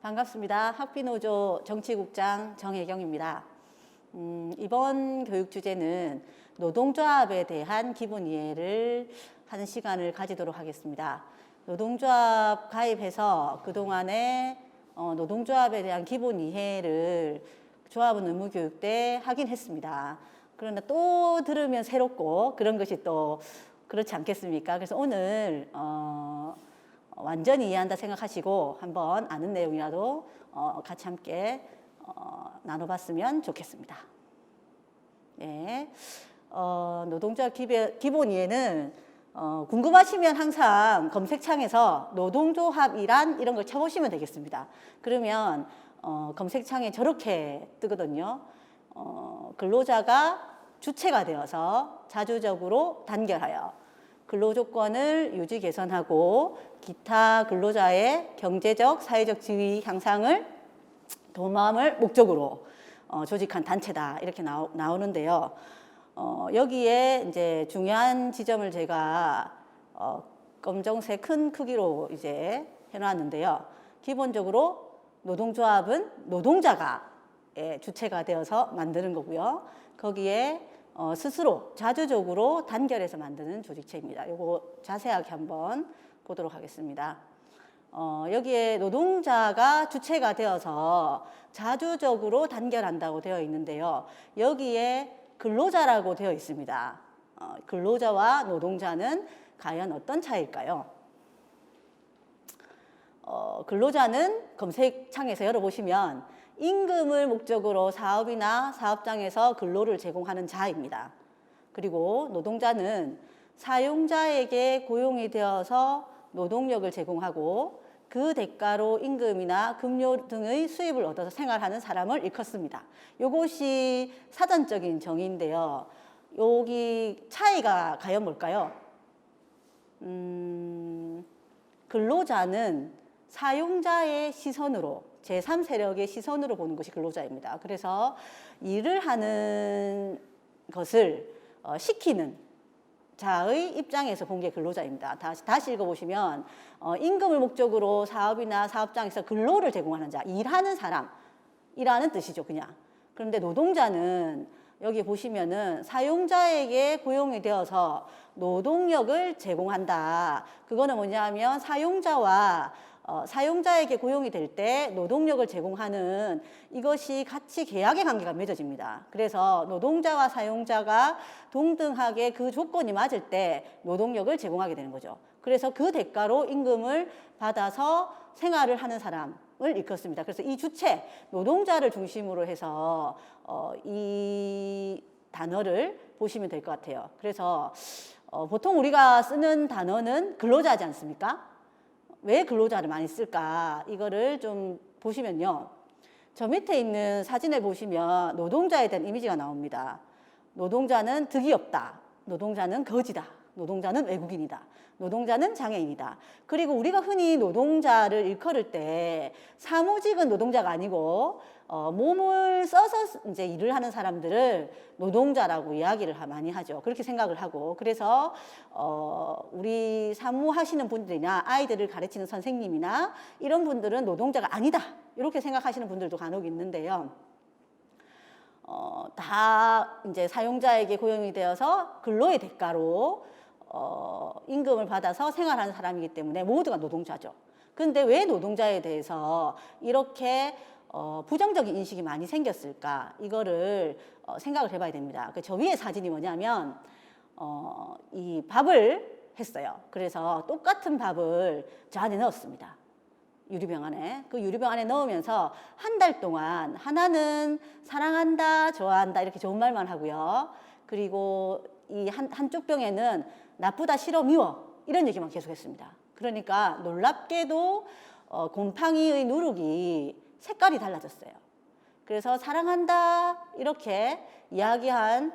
반갑습니다. 학비노조 정치국장 정혜경입니다. 이번 교육 주제는 노동조합에 대한 기본 이해를 하는 시간을 가지도록 하겠습니다. 노동조합 가입해서 그동안에 노동조합에 대한 기본 이해를 조합은 의무교육 때 하긴 했습니다. 그러나 또 들으면 새롭고 그런 것이 또 그렇지 않겠습니까? 그래서 오늘 완전히 이해한다 생각하시고 한번 아는 내용이라도 같이 함께 나눠봤으면 좋겠습니다. 네. 노동조합 기본 이해는 궁금하시면 항상 검색창에서 노동조합이란 이런 걸 쳐보시면 되겠습니다. 그러면 검색창에 저렇게 뜨거든요. 근로자가 주체가 되어서 자주적으로 단결하여 근로조건을 유지 개선하고 기타 근로자의 경제적, 사회적 지위 향상을 도모함을 목적으로 조직한 단체다 이렇게 나오는데요. 여기에 이제 중요한 지점을 제가 검정색 큰 크기로 이제 해놨는데요. 기본적으로 노동조합은 노동자가 주체가 되어서 만드는 거고요. 거기에 스스로 자주적으로 단결해서 만드는 조직체입니다. 이거 자세하게 한번 보도록 하겠습니다. 여기에 노동자가 주체가 되어서 자주적으로 단결한다고 되어 있는데요. 여기에 근로자라고 되어 있습니다. 근로자와 노동자는 과연 어떤 차이일까요? 근로자는 검색창에서 열어보시면 임금을 목적으로 사업이나 사업장에서 근로를 제공하는 자입니다. 그리고 노동자는 사용자에게 고용이 되어서 노동력을 제공하고 그 대가로 임금이나 급료 등의 수입을 얻어서 생활하는 사람을 일컫습니다. 이것이 사전적인 정의인데요. 여기 차이가 과연 뭘까요? 근로자는 사용자의 시선으로 제3세력의 시선으로 보는 것이 근로자입니다. 그래서 일을 하는 것을 시키는 자의 입장에서 본 게 근로자입니다. 다시 읽어보시면 임금을 목적으로 사업이나 사업장에서 근로를 제공하는 자, 일하는 사람이라는 뜻이죠, 그냥. 그런데 노동자는 여기 보시면은 사용자에게 고용이 되어서 노동력을 제공한다. 그거는 뭐냐면 사용자에게 고용이 될 때 노동력을 제공하는 이것이 같이 계약의 관계가 맺어집니다. 그래서 노동자와 사용자가 동등하게 그 조건이 맞을 때 노동력을 제공하게 되는 거죠. 그래서 그 대가로 임금을 받아서 생활을 하는 사람을 일컫습니다. 그래서 이 주체, 노동자를 중심으로 해서 이 단어를 보시면 될 것 같아요. 그래서 보통 우리가 쓰는 단어는 근로자지 않습니까? 왜 근로자를 많이 쓸까? 이거를 좀 보시면요. 저 밑에 있는 사진을 보시면 노동자에 대한 이미지가 나옵니다. 노동자는 득이 없다. 노동자는 거지다. 노동자는 외국인이다. 노동자는 장애인이다. 그리고 우리가 흔히 노동자를 일컬을 때 사무직은 노동자가 아니고 몸을 써서 이제 일을 하는 사람들을 노동자라고 이야기를 많이 하죠. 그렇게 생각을 하고 그래서 우리 사무하시는 분들이나 아이들을 가르치는 선생님이나 이런 분들은 노동자가 아니다. 이렇게 생각하시는 분들도 간혹 있는데요. 다 이제 사용자에게 고용이 되어서 근로의 대가로 임금을 받아서 생활하는 사람이기 때문에 모두가 노동자죠. 그런데 왜 노동자에 대해서 이렇게 부정적인 인식이 많이 생겼을까? 이거를 생각을 해봐야 됩니다. 저 위에 사진이 뭐냐면 이 밥을 했어요. 그래서 똑같은 밥을 저 안에 넣었습니다. 유리병 안에. 그 유리병 안에 넣으면서 한 달 동안 하나는 사랑한다, 좋아한다 이렇게 좋은 말만 하고요. 그리고 이 한쪽 병에는 나쁘다, 싫어, 미워 이런 얘기만 계속했습니다. 그러니까 놀랍게도 곰팡이의 누룩이 색깔이 달라졌어요. 그래서 사랑한다 이렇게 이야기한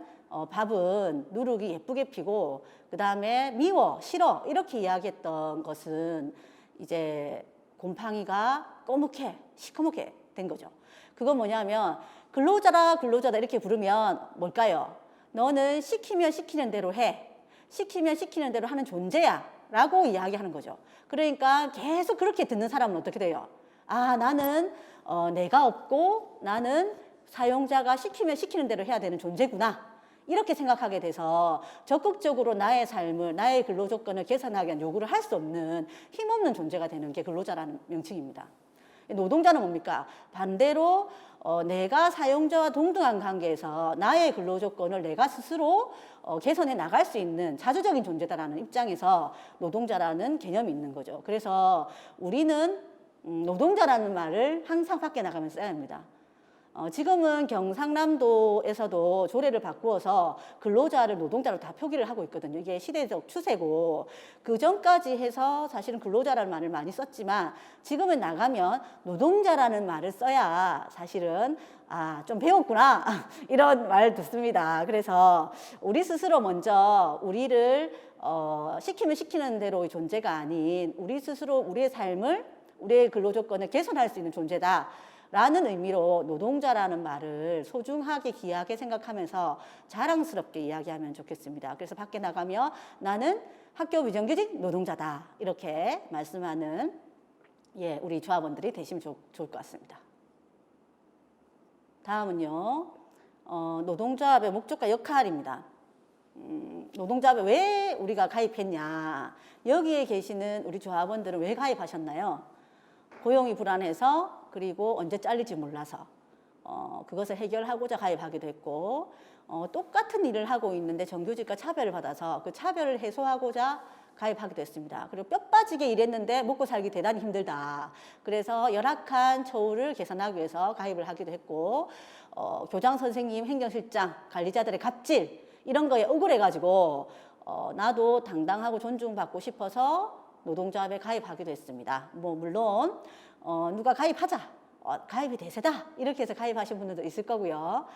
밥은 누룩이 예쁘게 피고 그 다음에 미워, 싫어 이렇게 이야기했던 것은 이제 곰팡이가 꺼멓게 시커멓게 된 거죠. 그건 뭐냐면 근로자다 이렇게 부르면 뭘까요? 너는 시키면 시키는 대로 해. 시키면 시키는 대로 하는 존재야 라고 이야기하는 거죠. 그러니까 계속 그렇게 듣는 사람은 어떻게 돼요? 아, 나는 내가 없고 나는 사용자가 시키면 시키는 대로 해야 되는 존재구나. 이렇게 생각하게 돼서 적극적으로 나의 삶을, 나의 근로 조건을 개선하기 위한 요구를 할 수 없는 힘없는 존재가 되는 게 근로자라는 명칭입니다. 노동자는 뭡니까? 반대로 내가 사용자와 동등한 관계에서 나의 근로 조건을 내가 스스로 개선해 나갈 수 있는 자주적인 존재다라는 입장에서 노동자라는 개념이 있는 거죠. 그래서 우리는 노동자라는 말을 항상 밖에 나가면서 써야 합니다. 지금은 경상남도에서도 조례를 바꾸어서 근로자를 노동자로 다 표기를 하고 있거든요. 이게 시대적 추세고, 그 전까지 해서 사실은 근로자라는 말을 많이 썼지만 지금은 나가면 노동자라는 말을 써야 사실은 좀 배웠구나 이런 말 듣습니다. 그래서 우리 스스로 먼저 우리를 시키면 시키는 대로의 존재가 아닌 우리 스스로 우리의 삶을, 우리의 근로 조건을 개선할 수 있는 존재다 라는 의미로 노동자라는 말을 소중하게 귀하게 생각하면서 자랑스럽게 이야기하면 좋겠습니다. 그래서 밖에 나가면 나는 학교 비정규직 노동자다 이렇게 말씀하는 우리 조합원들이 되시면 좋을 것 같습니다. 다음은요, 노동조합의 목적과 역할입니다. 노동조합에 왜 우리가 가입했냐, 여기에 계시는 우리 조합원들은 왜 가입하셨나요? 고용이 불안해서, 그리고 언제 잘릴지 몰라서 그것을 해결하고자 가입하기도 했고, 똑같은 일을 하고 있는데 정규직과 차별을 받아서 그 차별을 해소하고자 가입하기도 했습니다. 그리고 뼈 빠지게 일했는데 먹고 살기 대단히 힘들다. 그래서 열악한 처우를 개선하기 위해서 가입을 하기도 했고, 교장 선생님, 행정실장, 관리자들의 갑질 이런 거에 억울해가지고 나도 당당하고 존중받고 싶어서 노동조합에 가입하기도 했습니다. 물론 누가 가입하자, 가입이 대세다 이렇게 해서 가입하신 분들도 있을 거고요.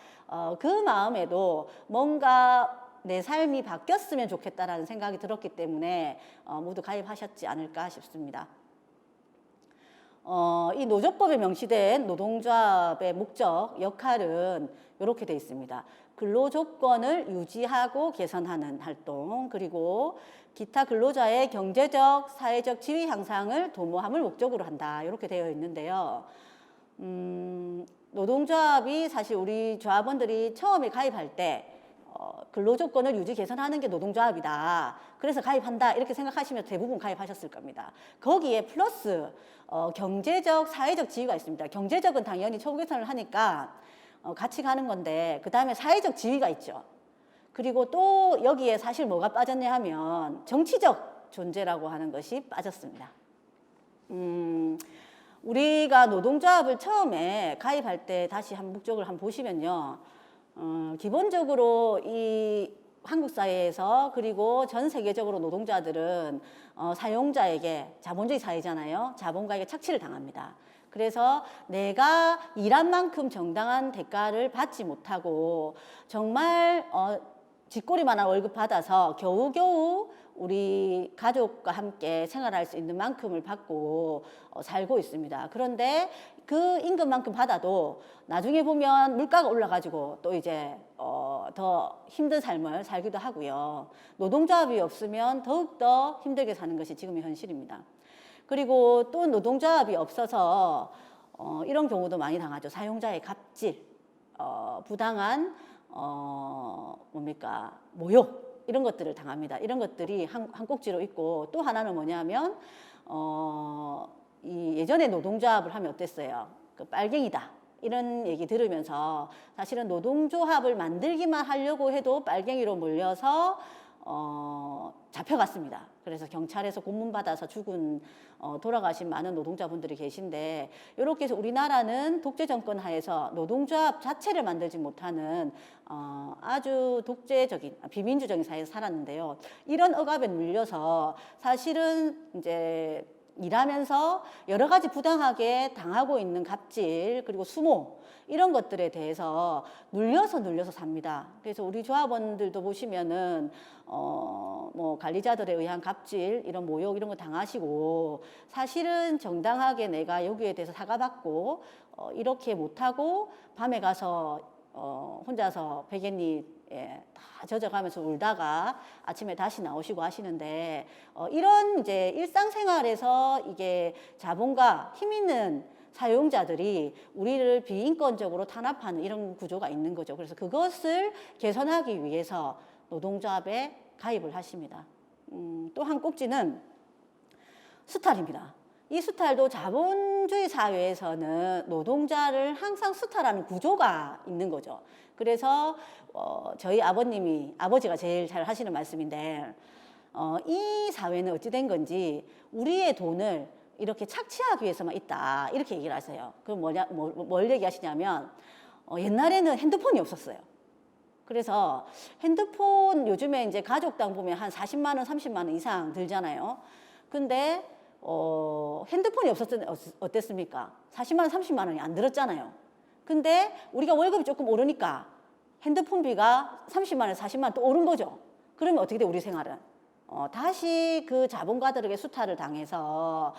그 마음에도 뭔가 내 삶이 바뀌었으면 좋겠다라는 생각이 들었기 때문에 모두 가입하셨지 않을까 싶습니다. 이 노조법에 명시된 노동조합의 목적, 역할은 이렇게 되어 있습니다. 근로조건을 유지하고 개선하는 활동, 그리고 기타 근로자의 경제적, 사회적 지위 향상을 도모함을 목적으로 한다. 이렇게 되어 있는데요. 노동조합이 사실 우리 조합원들이 처음에 가입할 때 근로조건을 유지 개선하는 게 노동조합이다. 그래서 가입한다. 이렇게 생각하시면 대부분 가입하셨을 겁니다. 거기에 플러스 경제적, 사회적 지위가 있습니다. 경제적은 당연히 처우 개선을 하니까 같이 가는 건데, 그 다음에 사회적 지위가 있죠. 그리고 또 여기에 사실 뭐가 빠졌냐 하면 정치적 존재라고 하는 것이 빠졌습니다. 우리가 노동조합을 처음에 가입할 때 다시 한 목적을 한번 보시면요. 기본적으로 이 한국 사회에서, 그리고 전 세계적으로 노동자들은 사용자에게, 자본주의 사회잖아요. 자본가에게 착취를 당합니다. 그래서 내가 일한 만큼 정당한 대가를 받지 못하고 정말 쥐꼬리만한 월급 받아서 겨우겨우 우리 가족과 함께 생활할 수 있는 만큼을 받고 살고 있습니다. 그런데 그 임금만큼 받아도 나중에 보면 물가가 올라가지고 또 이제 더 힘든 삶을 살기도 하고요. 노동조합이 없으면 더욱더 힘들게 사는 것이 지금의 현실입니다. 그리고 또 노동조합이 없어서 이런 경우도 많이 당하죠. 사용자의 갑질, 부당한 모욕, 이런 것들을 당합니다. 이런 것들이 한 꼭지로 있고, 또 하나는 뭐냐면 이 예전에 노동조합을 하면 어땠어요? 그 빨갱이다 이런 얘기 들으면서 사실은 노동조합을 만들기만 하려고 해도 빨갱이로 몰려서 잡혀갔습니다. 그래서 경찰에서 고문받아서 죽은 돌아가신 많은 노동자분들이 계신데, 이렇게 해서 우리나라는 독재 정권 하에서 노동조합 자체를 만들지 못하는 아주 독재적인 비민주적인 사회에서 살았는데요. 이런 억압에 눌려서 사실은 이제 일하면서 여러 가지 부당하게 당하고 있는 갑질, 그리고 수모, 이런 것들에 대해서 눌려서 삽니다. 그래서 우리 조합원들도 보시면은 관리자들에 의한 갑질, 이런 모욕, 이런 거 당하시고, 사실은 정당하게 내가 여기에 대해서 사과받고 이렇게 못하고 밤에 가서 혼자서 베갯잎에 다 젖어가면서 울다가 아침에 다시 나오시고 하시는데, 이런 이제 일상생활에서 이게 자본가, 힘 있는 사용자들이 우리를 비인권적으로 탄압하는 이런 구조가 있는 거죠. 그래서 그것을 개선하기 위해서 노동조합에 가입을 하십니다. 또 한 꼭지는 수탈입니다. 이 수탈도 자본주의 사회에서는 노동자를 항상 수탈하는 구조가 있는 거죠. 그래서 저희 아버지가 제일 잘 하시는 말씀인데 이 사회는 어찌 된 건지 우리의 돈을 이렇게 착취하기 위해서만 있다 이렇게 얘기를 하세요. 그럼 뭘 얘기하시냐면 옛날에는 핸드폰이 없었어요. 그래서 핸드폰 요즘에 이제 가족당 보면 한 40만 원, 30만 원 이상 들잖아요. 근데 핸드폰이 없었을 때 어땠습니까? 40만 원, 30만 원이 안 들었잖아요. 근데 우리가 월급이 조금 오르니까 핸드폰비가 30만 원, 40만 원 또 오른 거죠. 그러면 어떻게 돼, 우리 생활은? 다시 그 자본가들에게 수탈을 당해서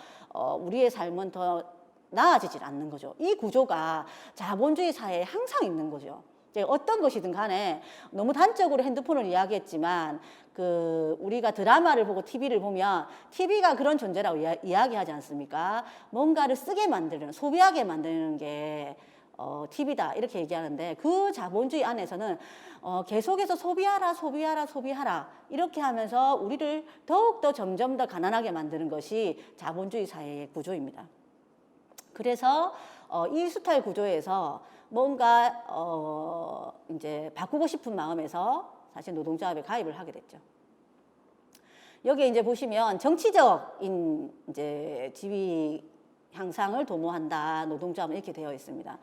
우리의 삶은 더 나아지질 않는 거죠. 이 구조가 자본주의 사회에 항상 있는 거죠. 어떤 것이든 간에 너무 단적으로 핸드폰을 이야기했지만 우리가 드라마를 보고 TV를 보면 TV가 그런 존재라고 이야기하지 않습니까? 뭔가를 쓰게 만드는, 소비하게 만드는 게 TV다 이렇게 얘기하는데 그 자본주의 안에서는 계속해서 소비하라 이렇게 하면서 우리를 더욱더 점점 더 가난하게 만드는 것이 자본주의 사회의 구조입니다. 그래서 이 수탈 구조에서 뭔가 이제 바꾸고 싶은 마음에서 사실 노동조합에 가입을 하게 됐죠. 여기 이제 보시면 정치적인 이제 지위 향상을 도모한다 노동조합은 이렇게 되어 있습니다.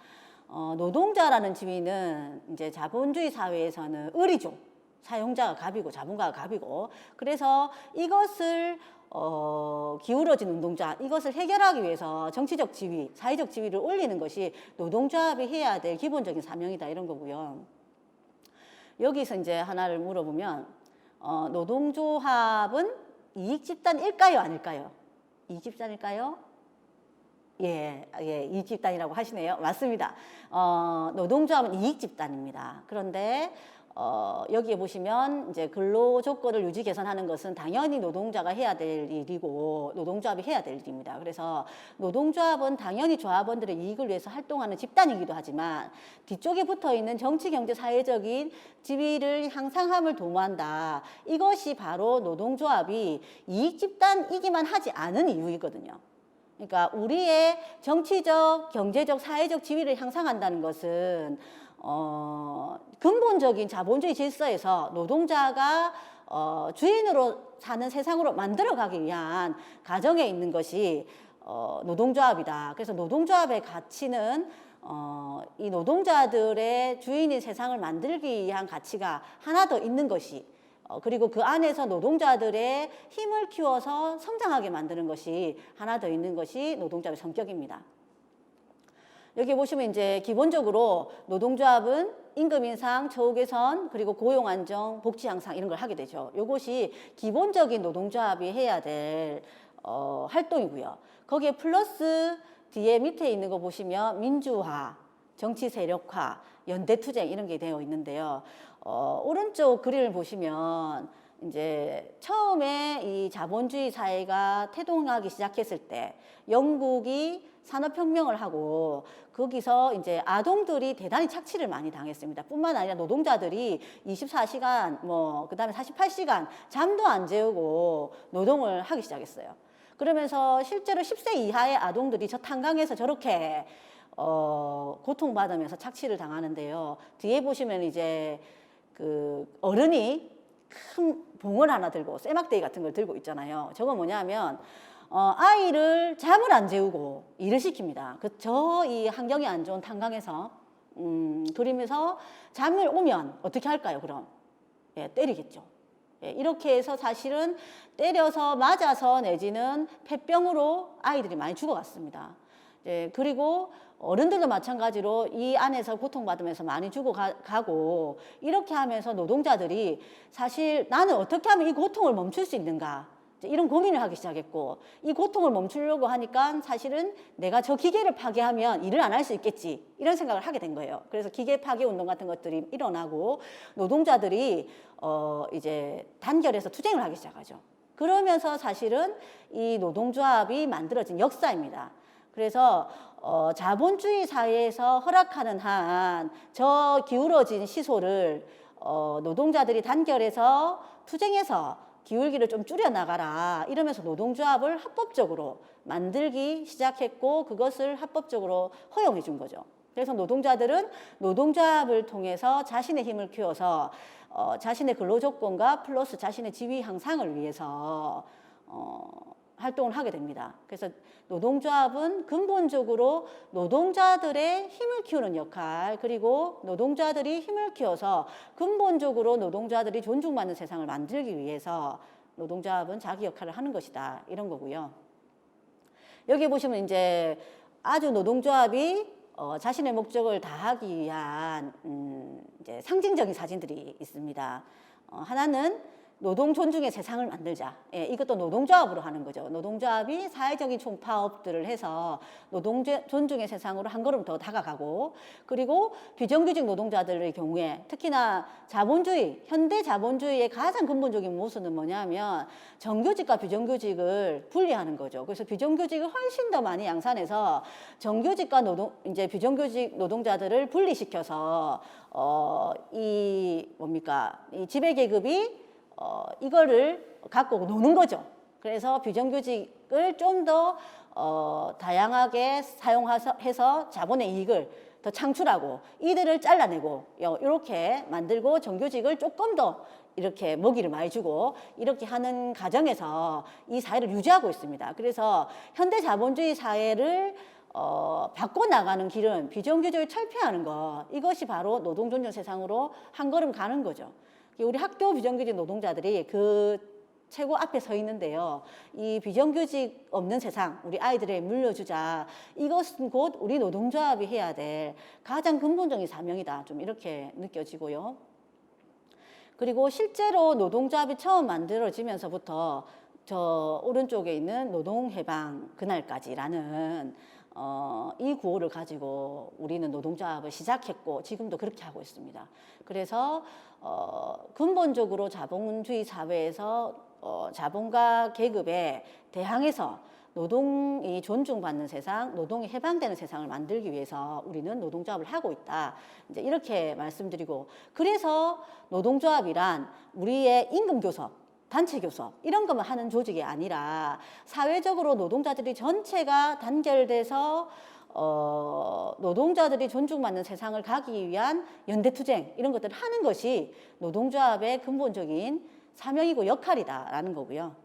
노동자라는 지위는 이제 자본주의 사회에서는 을이죠. 사용자가 갑이고 자본가가 갑이고, 그래서 이것을 기울어진 운동자, 이것을 해결하기 위해서 정치적 지위, 사회적 지위를 올리는 것이 노동조합이 해야 될 기본적인 사명이다 이런 거고요. 여기서 이제 하나를 물어보면 노동조합은 이익집단일까요, 아닐까요? 이익집단일까요? 예, 이익집단이라고 하시네요. 맞습니다. 노동조합은 이익집단입니다. 그런데 여기에 보시면 이제 근로조건을 유지 개선하는 것은 당연히 노동자가 해야 될 일이고 노동조합이 해야 될 일입니다. 그래서 노동조합은 당연히 조합원들의 이익을 위해서 활동하는 집단이기도 하지만 뒤쪽에 붙어있는 정치, 경제, 사회적인 지위를 향상함을 도모한다. 이것이 바로 노동조합이 이익집단이기만 하지 않은 이유이거든요. 그러니까 우리의 정치적, 경제적, 사회적 지위를 향상한다는 것은 근본적인 자본주의 질서에서 노동자가 주인으로 사는 세상으로 만들어가기 위한 과정에 있는 것이 노동조합이다. 그래서 노동조합의 가치는 이 노동자들의 주인인 세상을 만들기 위한 가치가 하나 더 있는 것이, 그리고 그 안에서 노동자들의 힘을 키워서 성장하게 만드는 것이 하나 더 있는 것이 노동조합의 성격입니다. 여기 보시면 이제 기본적으로 노동조합은 임금 인상, 처우 개선, 그리고 고용 안정, 복지 향상 이런 걸 하게 되죠. 이것이 기본적인 노동조합이 해야 될 활동이고요. 거기에 플러스 뒤에 밑에 있는 거 보시면 민주화, 정치 세력화, 연대투쟁 이런 게 되어 있는데요. 오른쪽 그림을 보시면 이제 처음에 이 자본주의 사회가 태동하기 시작했을 때 영국이 산업혁명을 하고 거기서 이제 아동들이 대단히 착취를 많이 당했습니다. 뿐만 아니라 노동자들이 24시간 그다음에 48시간 잠도 안 재우고 노동을 하기 시작했어요. 그러면서 실제로 10세 이하의 아동들이 저 탄광에서 저렇게 고통받으면서 착취를 당하는데요. 뒤에 보시면 이제 그 어른이 큰 봉을 하나 들고 쇠막대기 같은 걸 들고 있잖아요. 저거 뭐냐면 아이를 잠을 안 재우고 일을 시킵니다. 이 환경이 안 좋은 탄광에서 그러면서 잠을 오면 어떻게 할까요? 그럼 때리겠죠. 이렇게 해서 사실은 때려서 맞아서 내지는 폐병으로 아이들이 많이 죽어갔습니다. 그리고 어른들도 마찬가지로 이 안에서 고통받으면서 많이 죽어가고 이렇게 하면서 노동자들이 사실 나는 어떻게 하면 이 고통을 멈출 수 있는가 이런 고민을 하기 시작했고, 이 고통을 멈추려고 하니까 사실은 내가 저 기계를 파괴하면 일을 안 할 수 있겠지 이런 생각을 하게 된 거예요. 그래서 기계 파괴 운동 같은 것들이 일어나고 노동자들이 이제 단결해서 투쟁을 하기 시작하죠. 그러면서 사실은 이 노동조합이 만들어진 역사입니다. 그래서 자본주의 사회에서 허락하는 한 저 기울어진 시소를 노동자들이 단결해서 투쟁해서 기울기를 좀 줄여나가라 이러면서 노동조합을 합법적으로 만들기 시작했고 그것을 합법적으로 허용해 준 거죠. 그래서 노동자들은 노동조합을 통해서 자신의 힘을 키워서 자신의 근로조건과 플러스 자신의 지위 향상을 위해서 활동을 하게 됩니다. 그래서 노동조합은 근본적으로 노동자들의 힘을 키우는 역할, 그리고 노동자들이 힘을 키워서 근본적으로 노동자들이 존중받는 세상을 만들기 위해서 노동조합은 자기 역할을 하는 것이다. 이런 거고요. 여기 보시면 이제 아주 노동조합이 자신의 목적을 다하기 위한 이제 상징적인 사진들이 있습니다. 하나는 노동 존중의 세상을 만들자. 예, 이것도 노동조합으로 하는 거죠. 노동조합이 사회적인 총파업들을 해서 노동 존중의 세상으로 한 걸음 더 다가가고, 그리고 비정규직 노동자들의 경우에 특히나 자본주의, 현대 자본주의의 가장 근본적인 모습은 뭐냐면 정규직과 비정규직을 분리하는 거죠. 그래서 비정규직을 훨씬 더 많이 양산해서 정규직과 이제 비정규직 노동자들을 분리시켜서 이 지배 계급이 이거를 갖고 노는 거죠. 그래서 비정규직을 좀 더 다양하게 사용해서 자본의 이익을 더 창출하고 이들을 잘라내고 이렇게 만들고 정규직을 조금 더 이렇게 먹이를 많이 주고 이렇게 하는 과정에서 이 사회를 유지하고 있습니다. 그래서 현대 자본주의 사회를 바꿔나가는 길은 비정규직을 철폐하는 것, 이것이 바로 노동 존중 세상으로 한 걸음 가는 거죠. 우리 학교 비정규직 노동자들이 그 최고 앞에 서 있는데요. 이 비정규직 없는 세상, 우리 아이들에 물려주자. 이것은 곧 우리 노동조합이 해야 될 가장 근본적인 사명이다. 좀 이렇게 느껴지고요. 그리고 실제로 노동조합이 처음 만들어지면서부터 저 오른쪽에 있는 노동해방 그날까지라는 이 구호를 가지고 우리는 노동조합을 시작했고 지금도 그렇게 하고 있습니다. 그래서 근본적으로 자본주의 사회에서 자본가 계급에 대항해서 노동이 존중받는 세상, 노동이 해방되는 세상을 만들기 위해서 우리는 노동조합을 하고 있다. 이제 이렇게 말씀드리고, 그래서 노동조합이란 우리의 임금교섭, 단체교섭 이런 것만 하는 조직이 아니라 사회적으로 노동자들이 전체가 단결돼서 노동자들이 존중받는 세상을 가기 위한 연대투쟁 이런 것들을 하는 것이 노동조합의 근본적인 사명이고 역할이다라는 거고요.